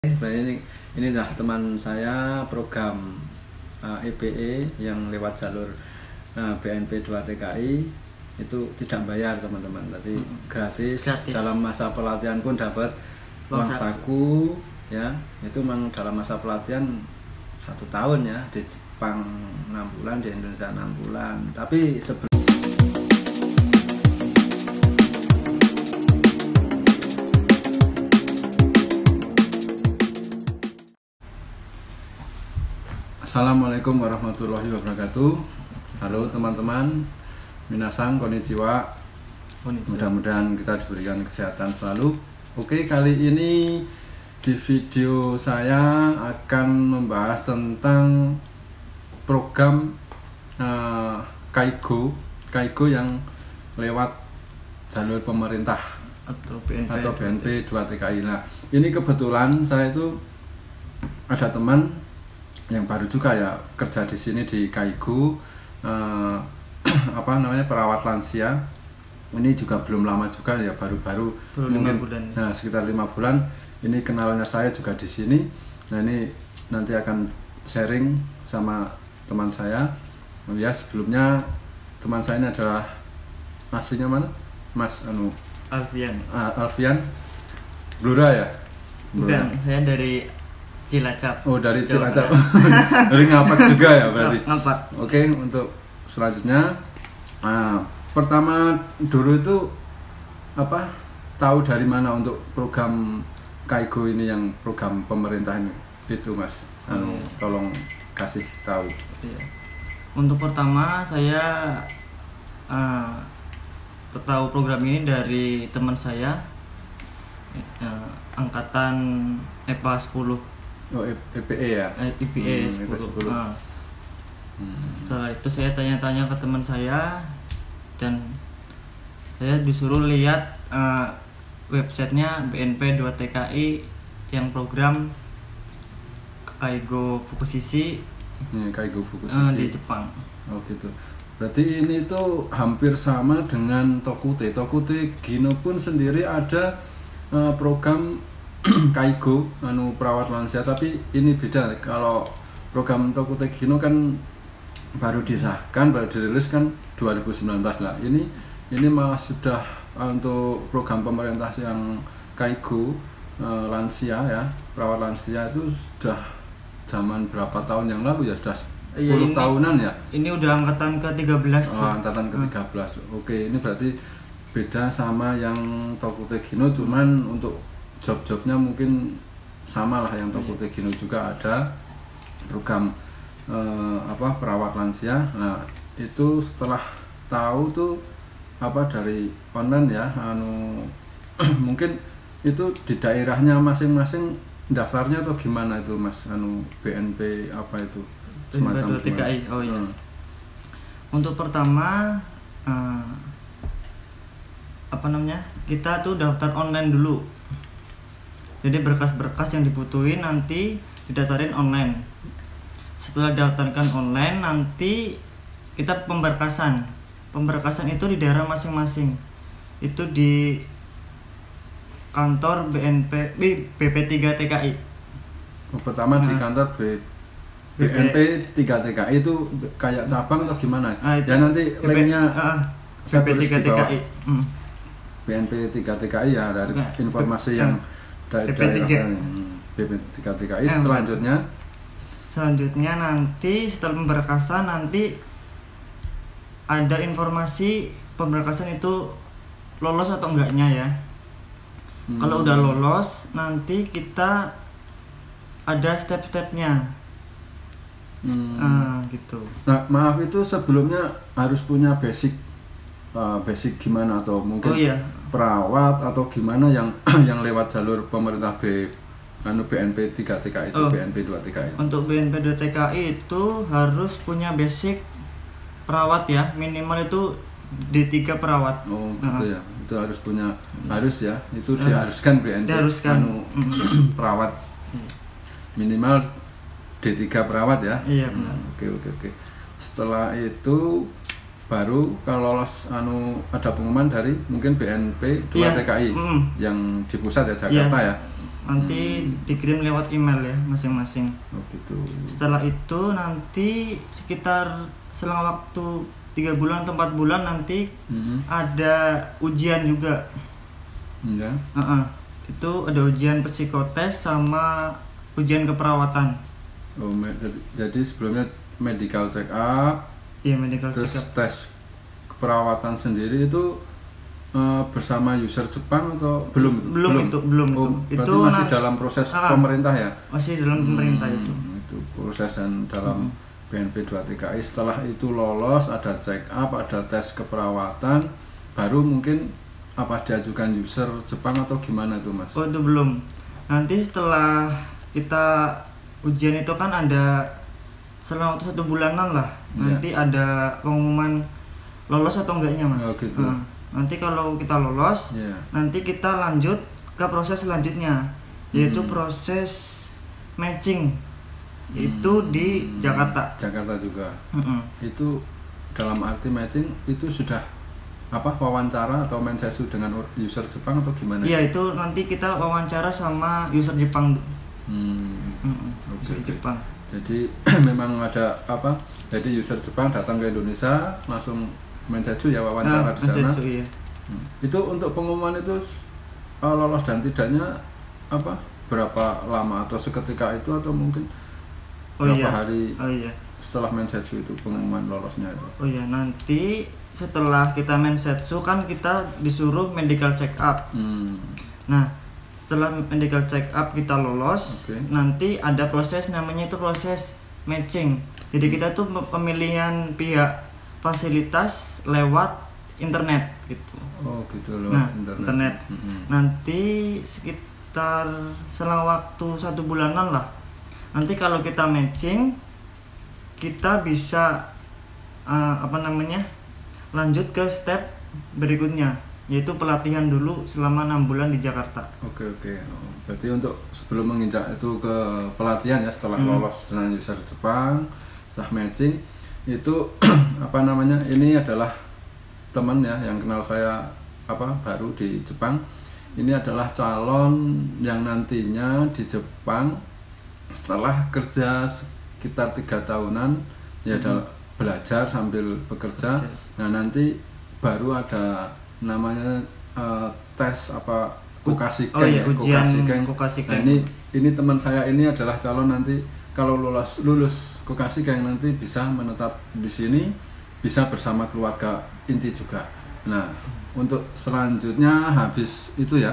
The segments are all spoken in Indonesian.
Sebenarnya ini dah teman saya program EBE yang lewat jalur BNP 2 TKI itu tidak bayar teman-teman, jadi gratis. Dalam masa pelatihan pun dapat uang saku ya. Itu memang dalam masa pelatihan 1 tahun ya, di Jepang 6 bulan, di Indonesia 6 bulan. Tapi Assalamualaikum warahmatullahi wabarakatuh. Halo teman-teman, minasan konnichiwa. Mudah-mudahan kita diberikan kesehatan selalu. Oke, kali ini di video saya akan membahas tentang program Kaigo yang lewat jalur pemerintah atau BNP 2 TKI. Nah, ini kebetulan saya itu ada teman yang baru juga ya kerja di sini di Kaigo, perawat lansia. Ini juga belum lama juga ya, baru-baru mungkin 5 bulan. Nah, sekitar 5 bulan. Ini kenalnya saya juga di sini. Nah, ini nanti akan sharing sama teman saya. Ya, sebelumnya teman saya ini adalah aslinya mana? Mas Alfian Blora ya? Bukan, saya dari Cilacap. Oh, dari Cilacap. Dari Ngapak juga ya berarti. Ngapak. Oke, untuk selanjutnya pertama dulu itu tahu dari mana untuk program Kaigo ini, yang program pemerintah ini itu Mas? Tolong kasih tahu. Iya. Untuk pertama saya tahu program ini dari teman saya angkatan EPA 10. Oh, EPE ya? EPE 10. Setelah itu saya tanya-tanya ke teman saya dan saya disuruh lihat websitenya BNP 2 TKI yang program Kaigo Fukushiki. Kaigo Fukushiki di Jepang. Oh gitu. Berarti ini tuh hampir sama dengan Tokute. Tokute Gino pun sendiri ada program Kaigo perawat lansia, tapi ini beda. Kalau program Tokute Gino kan baru disahkan, baru dirilis kan 2019 lah. Ini malah sudah untuk program pemerintah yang Kaigo lansia ya, perawat lansia itu sudah zaman berapa tahun yang lalu ya, sudah 10 tahunan ya. Ini udah angkatan ke-13. Angkatan ke-13. Oke, ini berarti beda sama yang Tokute Gino, cuman untuk job-jobnya mungkin sama lah. Yang Tokute Gino juga ada program perawat lansia. Nah, itu setelah tahu tuh dari online ya, mungkin itu di daerahnya masing-masing daftarnya atau gimana itu Mas? BNP apa itu? Semacam TKI. Oh iya. Untuk pertama kita tuh daftar online dulu. Jadi berkas-berkas yang dibutuhin nanti didaftarin online. Setelah daftarkan online, nanti kita pemberkasan. Pemberkasan itu di daerah masing-masing. Itu di kantor BP3 TKI. Pertama di kantor BNP 3 TKI itu kayak cabang atau gimana? Ya nanti linknya saya tulis di bawah. BNP 3 TKI ya, dari informasi yang BP3 TKI. Selanjutnya nanti setelah pemberkasan nanti ada informasi pemberkasan itu lolos atau enggaknya ya. Kalau udah lolos nanti kita ada step-stepnya. Gitu. Nah, maaf, itu sebelumnya harus punya basic gimana, atau mungkin perawat atau gimana yang lewat jalur pemerintah BNP 3 TKI itu, BNP 2 TKI. Untuk BNP 2 TKI itu harus punya basic perawat ya, minimal itu D3 perawat. Oh gitu ya, itu harus punya, harus ya, itu diharuskan BNP perawat minimal D3 perawat ya. Iya. Oke. Setelah itu baru kalau lolos ada pengumuman dari mungkin BNP 2 TKI yang di pusat ya, Jakarta ya. nanti dikirim lewat email ya masing-masing. Oh gitu. Setelah itu nanti sekitar selang waktu 3 bulan atau 4 bulan nanti ada ujian juga. Ya. Itu ada ujian psikotes sama ujian keperawatan. Oh, jadi sebelumnya medical check up. Iya, medical terus check up. Tes keperawatan sendiri itu bersama user Jepang atau belum? Belum. Oh, itu berarti masih dalam proses pemerintah ya? Masih dalam pemerintah itu. Itu proses dan dalam BNP 2 TKI. Setelah itu lolos, ada check up, ada tes keperawatan, baru mungkin apa diajukan user Jepang atau gimana tuh Mas? Oh, itu belum. Nanti setelah kita ujian itu kan ada selama waktu 1 bulanan lah. Nanti ada pengumuman lolos atau enggaknya Mas. Oh gitu. Nanti kalau kita lolos, nanti kita lanjut ke proses selanjutnya, yaitu proses matching. Itu di Jakarta. Jakarta juga. Itu dalam arti matching itu sudah wawancara atau mensesu dengan user Jepang atau gimana? Iya, itu nanti kita wawancara sama user Jepang. User Jepang. Jadi memang ada jadi user Jepang datang ke Indonesia langsung mensesu ya, wawancara di sana. Iya. Itu untuk pengumuman itu lolos dan tidaknya berapa lama atau seketika itu atau mungkin berapa hari setelah mensetsu itu pengumuman lolosnya itu? Oh iya, nanti setelah kita mensetsu kan kita disuruh medical check up. Nah, setelah medical check up kita lolos, nanti ada proses namanya itu proses matching. Jadi kita tuh pemilihan pihak fasilitas lewat internet gitu. Oh gitu, lewat internet. Nanti sekitar selang waktu 1 bulanan lah. Nanti kalau kita matching, kita bisa lanjut ke step berikutnya, yaitu pelatihan dulu selama 6 bulan di Jakarta. Oke. Berarti untuk sebelum menginjak itu ke pelatihan ya, setelah lolos dengan user Jepang, setelah matching itu ini adalah teman ya yang kenal saya baru di Jepang. Ini adalah calon yang nantinya di Jepang setelah kerja sekitar 3 tahunan ya belajar sambil bekerja. Nah nanti baru ada namanya tes Kokashiken. Nah, ini teman saya ini adalah calon nanti kalau lulus Kokashiken nanti bisa menetap di sini, bisa bersama keluarga inti juga. Nah untuk selanjutnya habis itu ya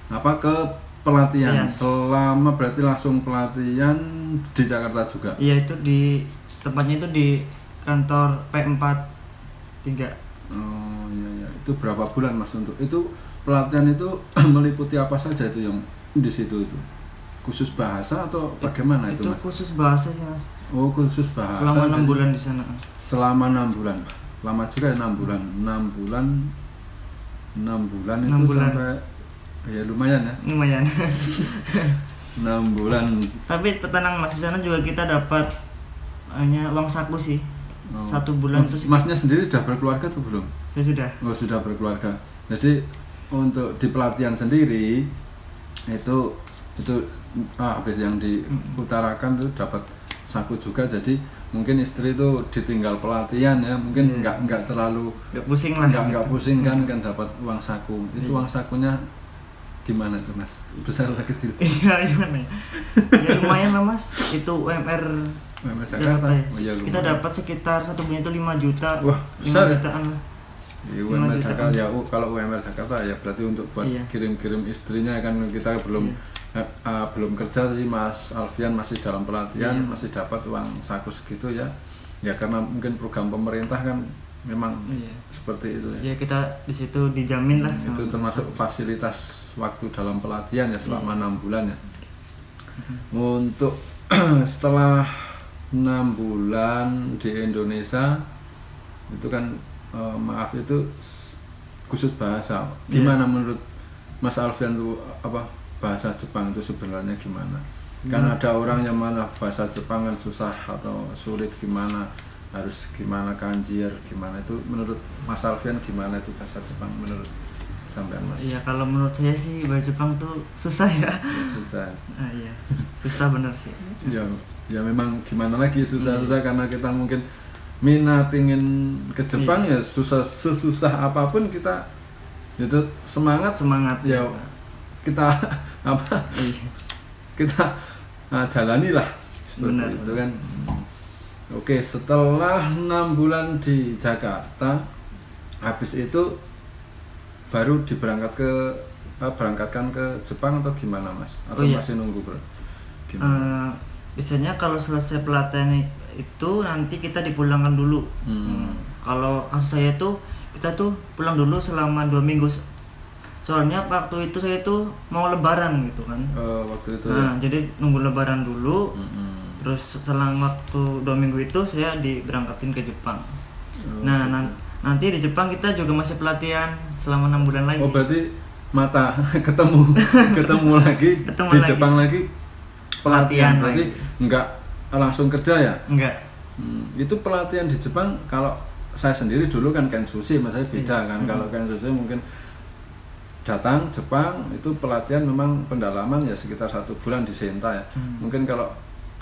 ke pelatihan selama berarti langsung pelatihan di Jakarta juga? Iya, itu di tempatnya itu di kantor P43. Oh iya, itu berapa bulan Mas untuk itu pelatihan itu meliputi apa saja itu yang di situ itu? Khusus bahasa atau bagaimana itu Mas? Itu khusus bahasa sih Mas. Oh khusus bahasa. Selama 6 bulan di sana. Selama 6 bulan, lama juga ya 6 bulan. 6 bulan itu sampai ya lumayan ya. Lumayan. 6 bulan. Tapi tenang Mas, di sana juga kita dapat hanya uang saku sih. 1 bulan itu. Masnya sendiri sudah berkeluarga atau belum? Saya sudah. Oh sudah berkeluarga. Jadi untuk di pelatihan sendiri itu habis yang diutarakan tuh dapat saku juga, jadi mungkin istri itu ditinggal pelatihan ya mungkin nggak terlalu pusing lah, nggak pusing kan dapat uang saku. Itu uang sakunya gimana tuh Mas, besar atau kecil? Iya gimana ya lumayan lah Mas, itu UMR Jakarta ya, kita dapat sekitar 1 bulan itu 5 juta. Wah besar 5 jutaan lah. UMR Jakarta ya, kalau UMR Jakarta ya berarti untuk buat kirim-kirim istrinya kan. Kita belum kerja sih Mas Alfian, masih dalam pelatihan, masih dapat uang saku segitu ya karena mungkin program pemerintah kan memang seperti itu ya. Kita di situ dijamin lah itu termasuk fasilitas waktu dalam pelatihan ya selama 6 bulan ya. Untuk setelah 6 bulan di Indonesia itu kan maaf itu khusus bahasa. Gimana menurut Mas Alfian tuh bahasa Jepang itu sebenarnya gimana? Kan ada orang yang mana bahasa Jepang kan susah atau sulit, gimana harus gimana kanji gimana, itu menurut Mas Alfian gimana itu bahasa Jepang menurut sampean Mas? Iya, kalau menurut saya sih bahasa Jepang tuh susah ya. Susah. Iya, susah bener sih. Ya memang gimana lagi, susah-susah karena kita mungkin minat ingin ke Jepang ya sesusah apapun kita itu semangat ya kita apa kita jalani lah seperti itu kan. Oke, setelah 6 bulan di Jakarta, habis itu baru berangkatkan ke Jepang atau gimana Mas? Atau masih nunggu bro? Biasanya kalau selesai pelatihan itu nanti kita dipulangkan dulu. Kalau kasus saya tuh kita tuh pulang dulu selama 2 minggu. Soalnya waktu itu saya tuh mau lebaran gitu kan. Waktu itu jadi nunggu lebaran dulu. Terus selang waktu 2 minggu itu saya diberangkatin ke Jepang. Nanti di Jepang kita juga masih pelatihan selama 6 bulan lagi. Berarti ketemu lagi di Jepang lagi pelatihan. Berarti enggak langsung kerja ya? Enggak. Itu pelatihan di Jepang, kalau saya sendiri dulu kan Kensushi, mas saya beda kan. Kalau Kensushi mungkin datang Jepang itu pelatihan memang pendalaman ya sekitar 1 bulan di Senta ya. Mungkin kalau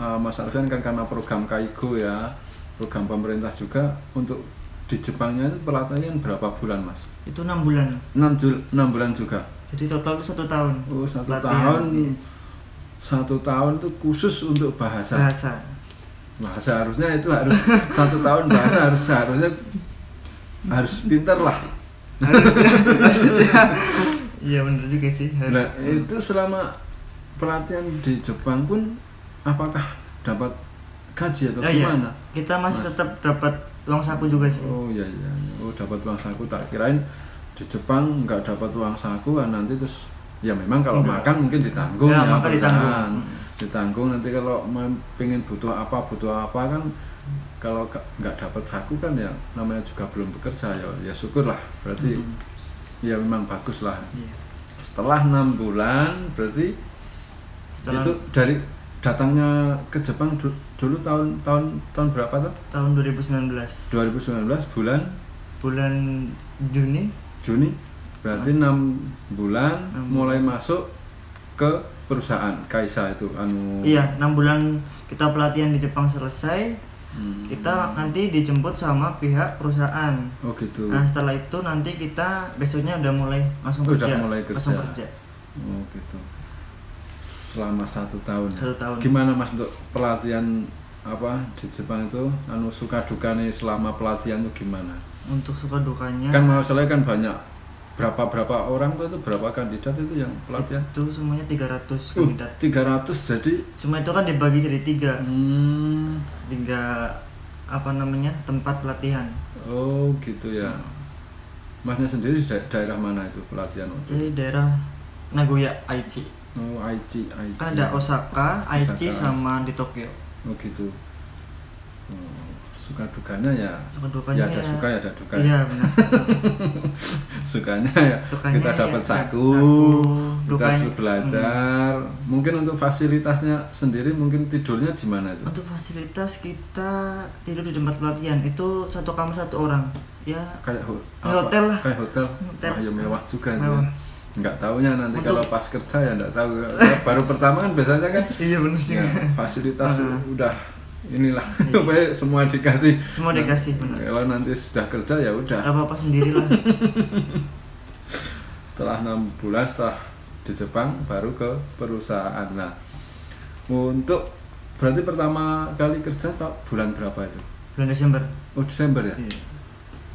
Mas Arfian kan karena program Kaigo ya, program pemerintah juga, untuk di Jepangnya itu pelatihan berapa bulan Mas? Itu 6 bulan. 6 bulan juga. Jadi total itu 1 tahun. Oh, 1 tahun. 1 tahun itu khusus untuk bahasa. Harusnya itu harus 1 tahun bahasa harusnya pintar lah. Iya benar juga sih. Nah, itu selama pelatihan di Jepang pun apakah dapat gaji atau gimana? Kita masih tetap dapat uang saku juga sih. Oh iya. Oh, dapat uang saku. Tak kirain di Jepang nggak dapat uang saku, nanti terus ya memang kalau makan mungkin ditanggung ya, ditanggung nanti kalau pengen butuh apa kan, kalau nggak dapat saku kan ya namanya juga belum bekerja ya syukurlah berarti ya memang bagus lah. Setelah 6 bulan berarti itu dari datangnya ke Jepang dulu tahun berapa tuh? Tahun 2019 bulan Juni. Berarti 6 bulan mulai masuk ke perusahaan Kaisa itu Iya, 6 bulan kita pelatihan di Jepang selesai. Kita nanti dijemput sama pihak perusahaan. Oh gitu. Nah, setelah itu nanti kita besoknya udah mulai langsung kerja. Oh gitu. Selama 1 tahun. 1 tahun. Gimana Mas untuk pelatihan di Jepang itu suka dukanya selama pelatihan itu gimana? Untuk suka dukanya kan masalahnya kan banyak, berapa orang tuh, itu berapa kandidat itu yang pelatihan? Itu semuanya 300 kandidat. 300 jadi? Cuma itu kan dibagi jadi 3 tempat pelatihan. Oh gitu ya. Masnya sendiri di daerah mana itu pelatihan? Jadi daerah Nagoya, Aichi. Oh Aichi. Kan ada Osaka, Aichi sama di Tokyo. Oh gitu. Suka dukanya ya ada suka ya ada duka. Iya benar. Sukanya kita dapat saku, kita belajar. Mungkin untuk fasilitasnya sendiri mungkin tidurnya di mana itu? Untuk fasilitas kita tidur di tempat pelatihan itu 1 kamar 1 orang. Ya kayak hotel lah. Kayak hotel. Wah, ya mewah juga itu. Nggak taunya nanti kalau pas kerja ya nggak tahu. Baru pertama kan biasanya kan. Iya benar sih. Ya, fasilitas udah inilah semua dikasih benar. Kalau nanti sudah kerja ya udah apa sendirilah. Setelah 6 bulan setelah di Jepang baru ke perusahaan. Nah, untuk berarti pertama kali kerja bulan berapa itu? Bulan Desember. Oh Desember ya? Iya.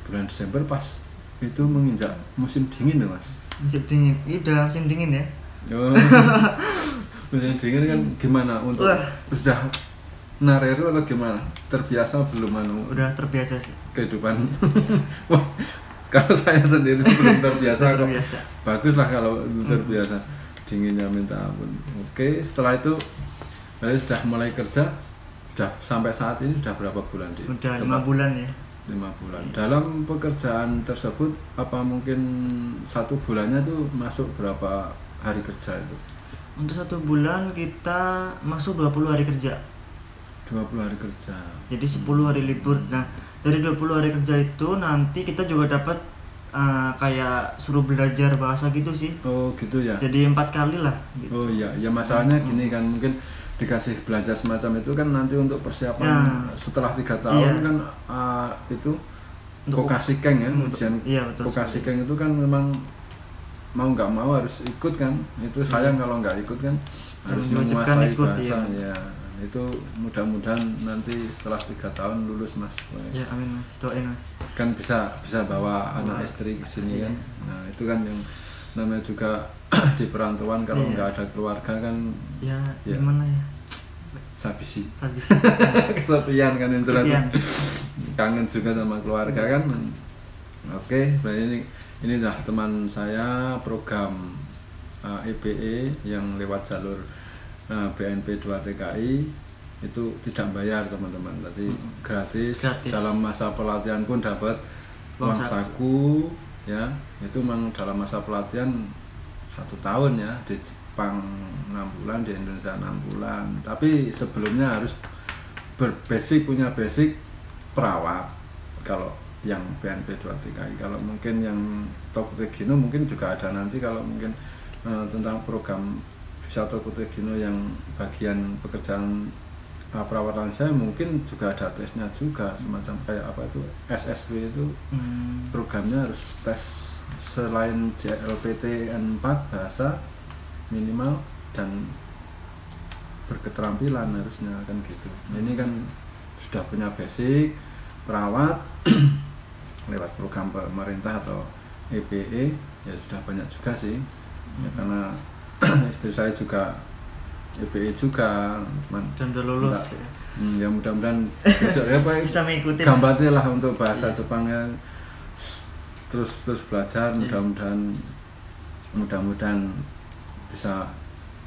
Bulan Desember pas itu menginjak musim dingin ya Mas? Musim dingin, ini udah musim dingin ya? Musim dingin kan gimana untuk sudah Nareru atau gimana? Terbiasa belum Udah terbiasa sih. Kehidupan. Wah, kalau saya sendiri belum terbiasa. Bagus lah kalau terbiasa. Dinginnya minta ampun. Oke, setelah itu berarti sudah mulai kerja. Sudah sampai saat ini sudah berapa bulan di? Udah 5 bulan ya. 5 bulan. Dalam pekerjaan tersebut apa mungkin 1 bulannya tuh masuk berapa hari kerja itu? Untuk 1 bulan kita masuk 20 hari kerja. 20 hari kerja. Jadi 10 hari libur. Nah, dari 20 hari kerja itu nanti kita juga dapat kayak suruh belajar bahasa gitu sih. Oh gitu ya. Jadi 4 kali lah gitu. Oh iya, ya masalahnya gini kan, mungkin dikasih belajar semacam itu kan nanti untuk persiapan setelah 3 tahun kan itu vokasi keng ya, ujian vokasi keng itu kan memang mau nggak mau harus ikut kan. Itu sayang kalau nggak ikut kan, harus menguasai bahasa ya. Itu mudah-mudahan nanti setelah 3 tahun lulus Mas. Ya amin Mas, doain Mas. Kan bisa bawa anak istri ke sini kan. Nah itu kan yang namanya juga di perantauan kalau nggak ada keluarga kan ya gimana ya, sabisi kesepian kan yang jelas, kangen juga sama keluarga kan. Oke, berarti ini dah teman saya program EBE yang lewat jalur BNP 2 TKI itu tidak bayar teman-teman, jadi gratis. Dalam masa pelatihan pun dapat uang saku ya. Itu memang dalam masa pelatihan 1 tahun ya, di Jepang 6 bulan, di Indonesia 6 bulan. Tapi sebelumnya harus punya basic perawat kalau yang BNP 2 TKI. Kalau mungkin yang Tokute Gino mungkin juga ada nanti, kalau mungkin tentang program Visa Tokute Gino yang bagian pekerjaan perawat lansia mungkin juga ada tesnya juga, semacam kayak apa itu SSW itu programnya harus tes selain JLPT N4 bahasa minimal dan berketerampilan harusnya kan gitu. Ini kan sudah punya basic perawat lewat program pemerintah atau EBE ya sudah banyak juga sih ya, karena istri saya juga EBE juga dan udah lulus ya mudah-mudahan besok ya Pak bisa mengikuti gambarnya lah untuk bahasa Jepangnya terus belajar, mudah-mudahan bisa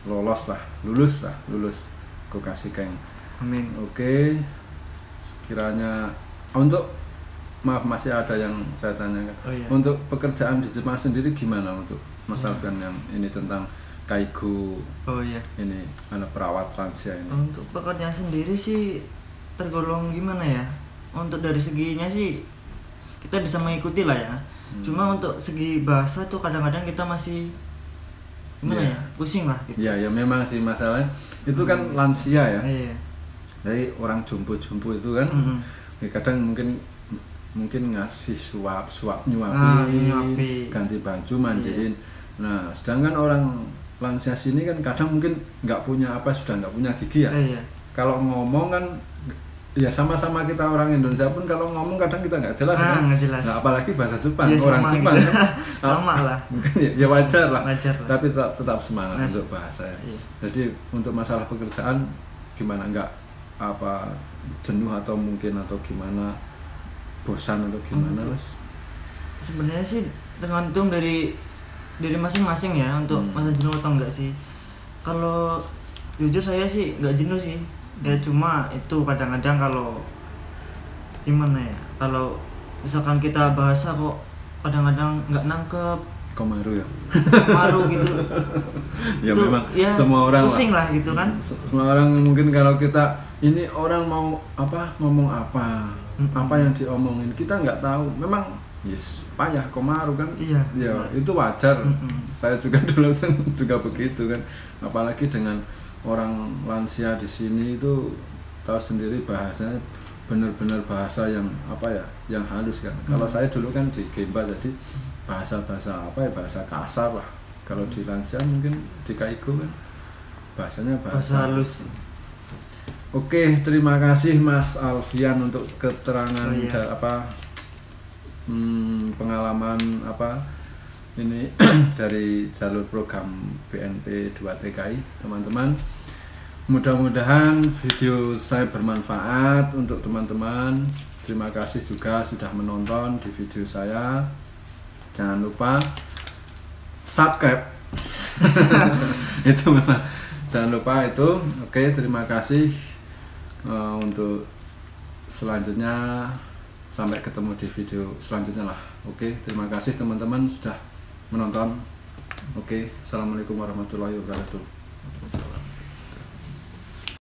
lulus vokasi keng. Amin. Oke, sekiranya untuk maaf masih ada yang saya tanyakan. Untuk pekerjaan di Jepang sendiri gimana untuk Mas Alfian yang ini tentang Kaigo? Ini perawat lansia ini. Untuk pekerjaan sendiri sih tergolong gimana ya? Untuk dari seginya sih kita bisa mengikuti lah ya. Cuma untuk segi bahasa tuh kadang-kadang kita masih gimana ya? Pusing lah gitu. Ya memang sih masalahnya itu kan lansia ya. Jadi orang jumbo-jumbo itu kan kadang mungkin ngasih suap nyuapi, ganti baju, mandiin. Nah, sedangkan orang lansia sini kan kadang mungkin nggak punya gigi ya. Kalau ngomong kan ya sama-sama kita orang Indonesia pun kalau ngomong kadang kita nggak jelas kan. Nah, apalagi bahasa Jepang, orang Jepang gitu. kan. Sama lah. Mungkin ya wajar lah. Tapi tetap semangat untuk bahasa ya. Jadi untuk masalah pekerjaan gimana, nggak jenuh atau gimana, bosan atau gimana Mas? Sebenarnya sih tergantung dari masing-masing ya untuk masa jenuh atau enggak sih. Kalau jujur saya sih nggak jenuh sih. Ya cuma itu kadang-kadang kalau gimana ya, kalau misalkan kita bahasa kok kadang-kadang nggak nangkep, komaru gitu. Ya itu, memang ya, semua orang pusing lah gitu kan. Semua orang mungkin kalau kita ini orang mau ngomong apa yang diomongin kita nggak tahu, memang payah komaru kan. Ya itu wajar. Saya juga dulu juga begitu kan, apalagi dengan orang lansia di sini itu tahu sendiri bahasanya benar-benar bahasa yang yang halus kan. Kalau saya dulu kan di Gemba jadi bahasa bahasa kasar lah. Kalau di lansia mungkin di Kaigo kan bahasanya bahasa halus. Oke, terima kasih Mas Alfian untuk keterangan pengalaman ini dari jalur program BNP 2 TKI teman-teman. Mudah-mudahan video saya bermanfaat untuk teman-teman. Terima kasih juga sudah menonton di video saya. Jangan lupa subscribe. Itu memang jangan lupa itu. Oke, terima kasih untuk selanjutnya. Sampai ketemu di video selanjutnya lah. Oke, terima kasih teman-teman sudah menonton. Oke, assalamualaikum warahmatullahi wabarakatuh.